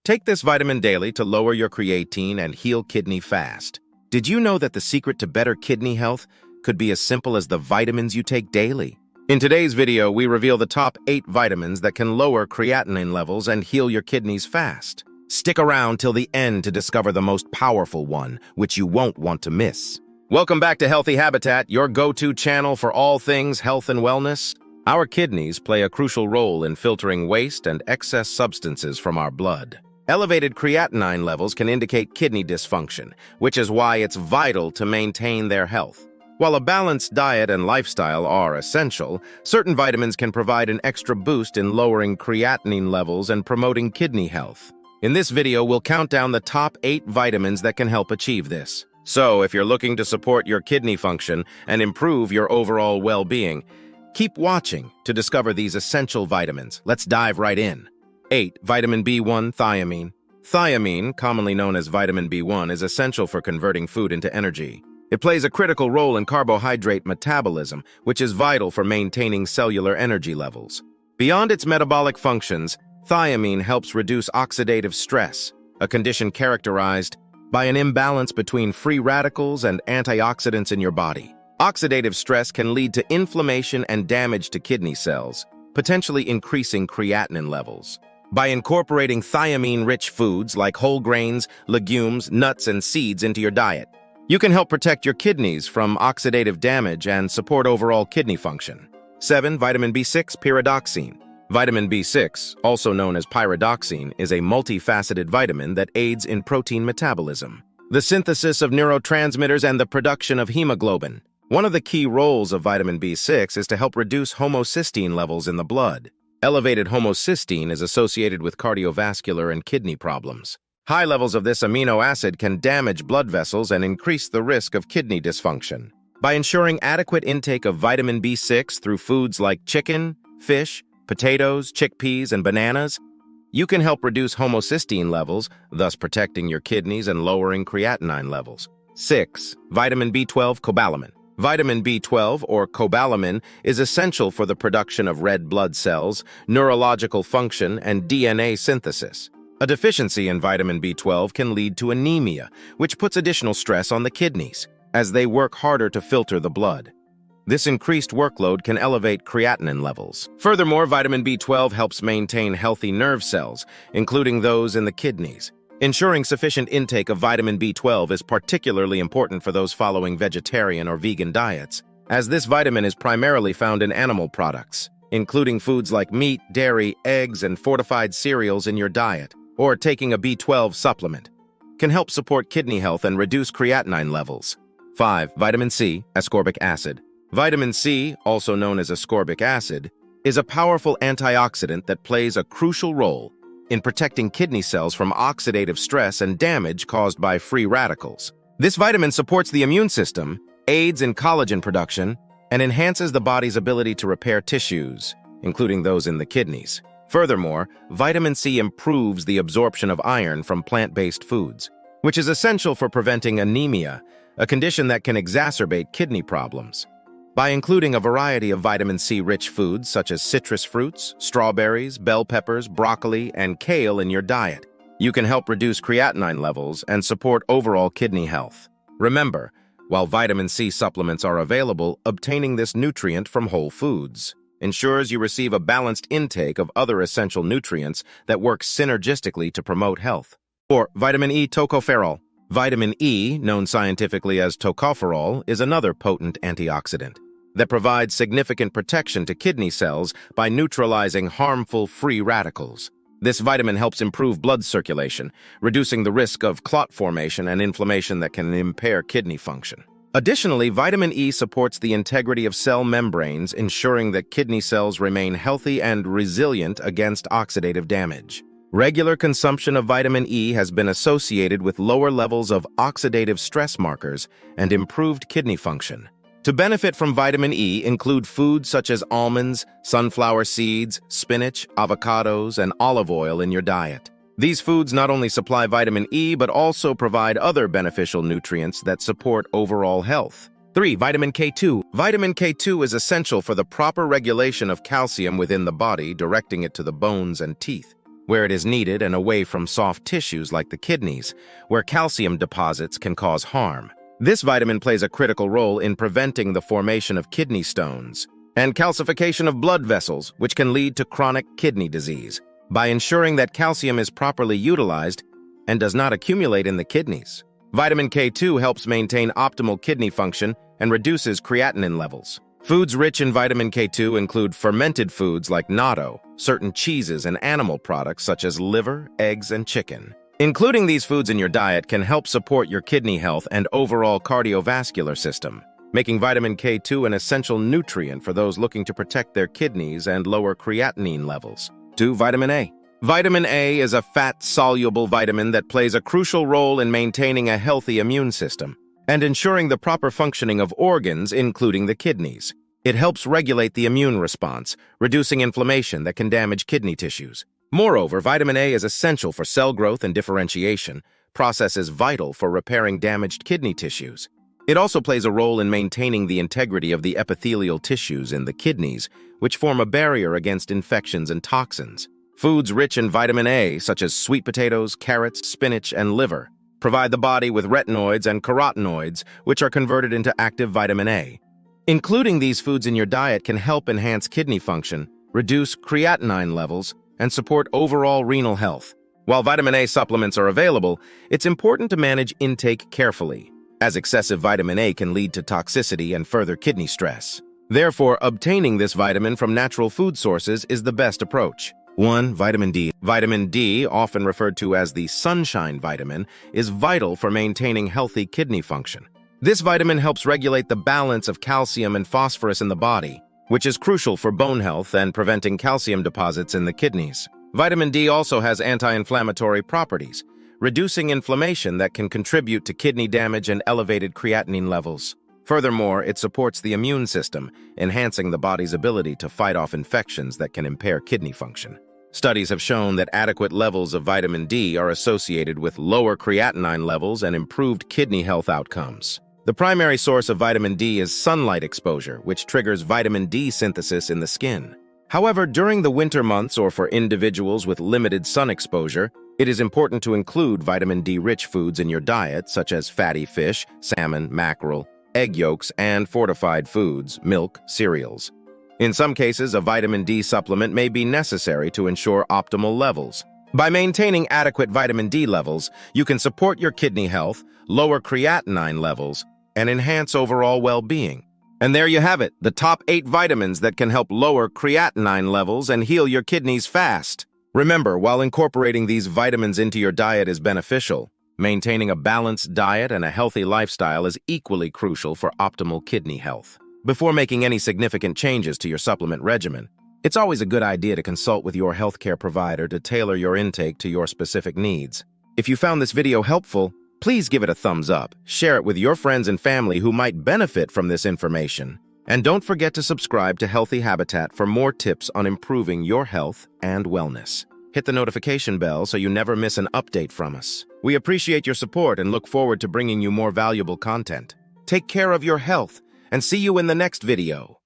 Take this vitamin daily to lower your creatine and heal kidney fast. Did you know that the secret to better kidney health could be as simple as the vitamins you take daily? In today's video, we reveal the top 8 vitamins that can lower creatinine levels and heal your kidneys fast. Stick around till the end to discover the most powerful one, which you won't want to miss. Welcome back to Healthy Habitat, your go-to channel for all things health and wellness. Our kidneys play a crucial role in filtering waste and excess substances from our blood. Elevated creatinine levels can indicate kidney dysfunction, which is why it's vital to maintain their health. While a balanced diet and lifestyle are essential, certain vitamins can provide an extra boost in lowering creatinine levels and promoting kidney health. In this video, we'll count down the top 8 vitamins that can help achieve this. So, if you're looking to support your kidney function and improve your overall well-being, keep watching to discover these essential vitamins. Let's dive right in. 8. Vitamin B1, thiamine. Thiamine, commonly known as vitamin B1, is essential for converting food into energy. It plays a critical role in carbohydrate metabolism, which is vital for maintaining cellular energy levels. Beyond its metabolic functions, thiamine helps reduce oxidative stress, a condition characterized by an imbalance between free radicals and antioxidants in your body. Oxidative stress can lead to inflammation and damage to kidney cells, potentially increasing creatinine levels. By incorporating thiamine-rich foods like whole grains, legumes, nuts, and seeds into your diet, you can help protect your kidneys from oxidative damage and support overall kidney function. 7. Vitamin B6, pyridoxine. Vitamin B6, also known as pyridoxine, is a multifaceted vitamin that aids in protein metabolism, the synthesis of neurotransmitters, and the production of hemoglobin. One of the key roles of vitamin B6 is to help reduce homocysteine levels in the blood. Elevated homocysteine is associated with cardiovascular and kidney problems. High levels of this amino acid can damage blood vessels and increase the risk of kidney dysfunction. By ensuring adequate intake of vitamin B6 through foods like chicken, fish, potatoes, chickpeas, and bananas, you can help reduce homocysteine levels, thus protecting your kidneys and lowering creatinine levels. 6. Vitamin B12, cobalamin. Vitamin B12, or cobalamin, is essential for the production of red blood cells, neurological function, and DNA synthesis. A deficiency in vitamin B12 can lead to anemia, which puts additional stress on the kidneys, as they work harder to filter the blood. This increased workload can elevate creatinine levels. Furthermore, vitamin B12 helps maintain healthy nerve cells, including those in the kidneys. Ensuring sufficient intake of vitamin B12 is particularly important for those following vegetarian or vegan diets, as this vitamin is primarily found in animal products, including foods like meat, dairy, eggs, and fortified cereals in your diet, or taking a B12 supplement, can help support kidney health and reduce creatinine levels. 5. Vitamin C, ascorbic acid. Vitamin C, also known as ascorbic acid, is a powerful antioxidant that plays a crucial role in protecting kidney cells from oxidative stress and damage caused by free radicals. This vitamin supports the immune system, aids in collagen production, and enhances the body's ability to repair tissues, including those in the kidneys. Furthermore, vitamin C improves the absorption of iron from plant-based foods, which is essential for preventing anemia, a condition that can exacerbate kidney problems. By including a variety of vitamin C-rich foods such as citrus fruits, strawberries, bell peppers, broccoli, and kale in your diet, you can help reduce creatinine levels and support overall kidney health. Remember, while vitamin C supplements are available, obtaining this nutrient from whole foods ensures you receive a balanced intake of other essential nutrients that work synergistically to promote health. 4. Vitamin E, tocopherol. Vitamin E, known scientifically as tocopherol, is another potent antioxidant that provides significant protection to kidney cells by neutralizing harmful free radicals. This vitamin helps improve blood circulation, reducing the risk of clot formation and inflammation that can impair kidney function. Additionally, vitamin E supports the integrity of cell membranes, ensuring that kidney cells remain healthy and resilient against oxidative damage. Regular consumption of vitamin E has been associated with lower levels of oxidative stress markers and improved kidney function. To benefit from vitamin E, include foods such as almonds, sunflower seeds, spinach, avocados, and olive oil in your diet. These foods not only supply vitamin E, but also provide other beneficial nutrients that support overall health. 3. Vitamin K2. Vitamin K2 is essential for the proper regulation of calcium within the body, directing it to the bones and teeth. where it is needed and away from soft tissues like the kidneys, where calcium deposits can cause harm. This vitamin plays a critical role in preventing the formation of kidney stones and calcification of blood vessels, which can lead to chronic kidney disease, by ensuring that calcium is properly utilized and does not accumulate in the kidneys. Vitamin K2 helps maintain optimal kidney function and reduces creatinine levels. Foods rich in vitamin K2 include fermented foods like natto, certain cheeses, and animal products such as liver, eggs, and chicken. Including these foods in your diet can help support your kidney health and overall cardiovascular system, making vitamin K2 an essential nutrient for those looking to protect their kidneys and lower creatinine levels. 2. Vitamin A. Vitamin A is a fat-soluble vitamin that plays a crucial role in maintaining a healthy immune system and ensuring the proper functioning of organs, including the kidneys. It helps regulate the immune response, reducing inflammation that can damage kidney tissues. Moreover, vitamin A is essential for cell growth and differentiation, processes vital for repairing damaged kidney tissues. It also plays a role in maintaining the integrity of the epithelial tissues in the kidneys, which form a barrier against infections and toxins. Foods rich in vitamin A, such as sweet potatoes, carrots, spinach, and liver, provide the body with retinoids and carotenoids, which are converted into active vitamin A. Including these foods in your diet can help enhance kidney function, reduce creatinine levels, and support overall renal health. While vitamin A supplements are available, it's important to manage intake carefully, as excessive vitamin A can lead to toxicity and further kidney stress. Therefore, obtaining this vitamin from natural food sources is the best approach. 1. Vitamin D. Vitamin D, often referred to as the sunshine vitamin, is vital for maintaining healthy kidney function. This vitamin helps regulate the balance of calcium and phosphorus in the body, which is crucial for bone health and preventing calcium deposits in the kidneys. Vitamin D also has anti-inflammatory properties, reducing inflammation that can contribute to kidney damage and elevated creatinine levels. Furthermore, it supports the immune system, enhancing the body's ability to fight off infections that can impair kidney function. Studies have shown that adequate levels of vitamin D are associated with lower creatinine levels and improved kidney health outcomes. The primary source of vitamin D is sunlight exposure, which triggers vitamin D synthesis in the skin. However, during the winter months or for individuals with limited sun exposure, it is important to include vitamin D-rich foods in your diet, such as fatty fish, salmon, mackerel, egg yolks, and fortified foods, milk, cereals. In some cases, a vitamin D supplement may be necessary to ensure optimal levels. By maintaining adequate vitamin D levels, you can support your kidney health, lower creatinine levels, and enhance overall well-being. And there you have it, the top 8 vitamins that can help lower creatinine levels and heal your kidneys fast. Remember, while incorporating these vitamins into your diet is beneficial, maintaining a balanced diet and a healthy lifestyle is equally crucial for optimal kidney health. Before making any significant changes to your supplement regimen, it's always a good idea to consult with your healthcare provider to tailor your intake to your specific needs. If you found this video helpful, please give it a thumbs up, share it with your friends and family who might benefit from this information, and don't forget to subscribe to Healthy Habitat for more tips on improving your health and wellness. Hit the notification bell so you never miss an update from us. We appreciate your support and look forward to bringing you more valuable content. Take care of your health, and see you in the next video.